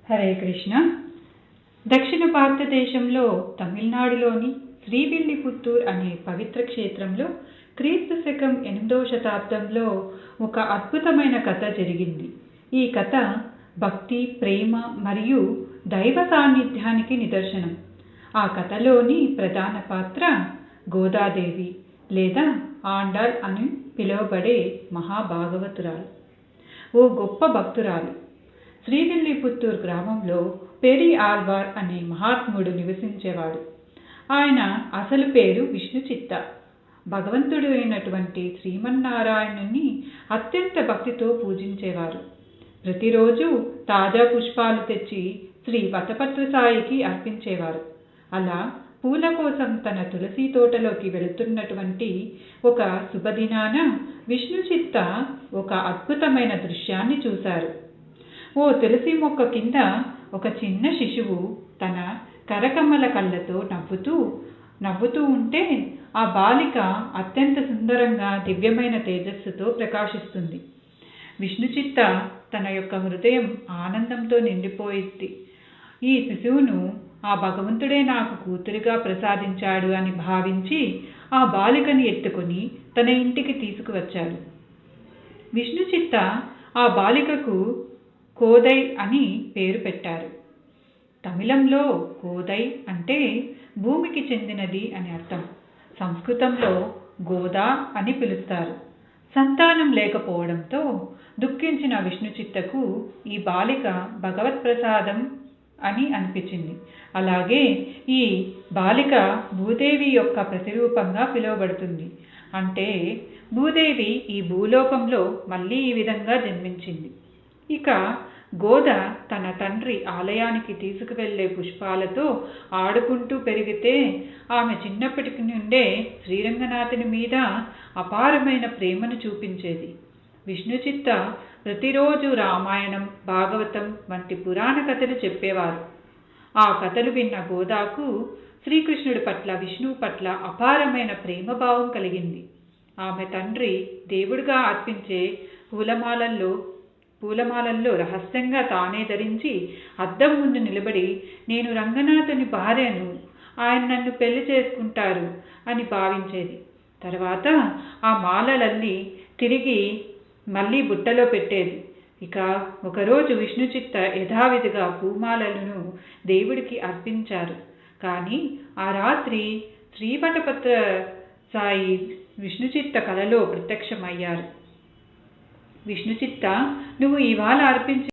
హరే కృష్ణ. దక్షిణ భారతదేశంలో తమిళనాడులోని శ్రీవిల్లిపుత్తూర్ అనే పవిత్ర క్షేత్రంలో క్రీస్తు శకం 8వ శతాబ్దంలో ఒక అద్భుతమైన కథ జరిగింది. ఈ కథ భక్తి, ప్రేమ మరియు దైవ సాన్నిధ్యానికి నిదర్శనం. ఆ కథలోని ప్రధాన పాత్ర గోదాదేవి లేదా ఆండాళ్ అని పిలువబడే మహాభాగవతురాలు. ఓ గొప్ప భక్తురాలు. శ్రీవిల్లిపుత్తూర్ గ్రామంలో పెరి ఆళ్వార్ అనే మహాత్ముడు నివసించేవాడు. ఆయన అసలు పేరు విష్ణుచిత్త. భగవంతుడు అయినటువంటి శ్రీమన్నారాయణుని అత్యంత భక్తితో పూజించేవారు. ప్రతిరోజు తాజా పుష్పాలు తెచ్చి శ్రీ వటపత్రసాయికి అర్పించేవారు. అలా పూల కోసం తన తులసి తోటలోకి వెళుతున్నటువంటి ఒక శుభదినాన విష్ణుచిత్త ఒక అద్భుతమైన దృశ్యాన్ని చూశారు. ఓ తులసి మొక్క కింద ఒక చిన్న శిశువు తన కరకమల కళ్ళతో నవ్వుతూ ఉంటే ఆ బాలిక అత్యంత సుందరంగా దివ్యమైన తేజస్సుతో ప్రకాశిస్తుంది. విష్ణుచిత్త తన యొక్క హృదయం ఆనందంతో నిండిపోయింది. ఈ శిశువును ఆ భగవంతుడే నాకు కూతురిగా ప్రసాదించాడు అని భావించి ఆ బాలికని ఎత్తుకొని తన ఇంటికి తీసుకువచ్చాడు. విష్ణుచిత్త ఆ బాలికకు కోదై అని పేరు పెట్టారు. తమిళంలో కోదై అంటే భూమికి చెందినది అని అర్థం. సంస్కృతంలో గోదా అని పిలుస్తారు. సంతానం లేకపోవడంతో దుఃఖించిన విష్ణుచిత్తకు ఈ బాలిక భగవత్ ప్రసాదం అని అనిపించింది. అలాగే ఈ బాలిక భూదేవి యొక్క ప్రతిరూపంగా పిలువబడుతుంది. అంటే భూదేవి ఈ భూలోకంలో మళ్ళీ ఈ విధంగా జన్మించింది. ఇక గోద తన తండ్రి ఆలయానికి తీసుకువెళ్లే పుష్పాలతో ఆడుకుంటూ పెరిగితే ఆమె చిన్నప్పటి నుండే శ్రీరంగనాథుని మీద అపారమైన ప్రేమను చూపించేది. విష్ణుచిత్త ప్రతిరోజు రామాయణం, భాగవతం వంటి పురాణ కథలు చెప్పేవారు. ఆ కథలు విన్న గోదాకు శ్రీకృష్ణుడి పట్ల, విష్ణువు పట్ల అపారమైన ప్రేమభావం కలిగింది. ఆమె తండ్రి దేవుడిగా అర్పించే పూలమాలల్లో రహస్యంగా తానే ధరించి అద్దం ముందు నిలబడి నేను రంగనాథుని భార్యను, ఆయన నన్ను పెళ్లి చేసుకుంటారు అని భావించేది. తర్వాత ఆ మాలలన్నీ తిరిగి మళ్ళీ బుట్టలో పెట్టేది. ఇక ఒకరోజు విష్ణుచిత్త యథావిధిగా పూమాలలను దేవుడికి అర్పించారు. కానీ ఆ రాత్రి శ్రీ వటపత్ర సాయి విష్ణుచిత్త కలలో ప్రత్యక్షమయ్యారు. విష్ణుచిత్త, నువ్వు ఇవాళ అర్పించి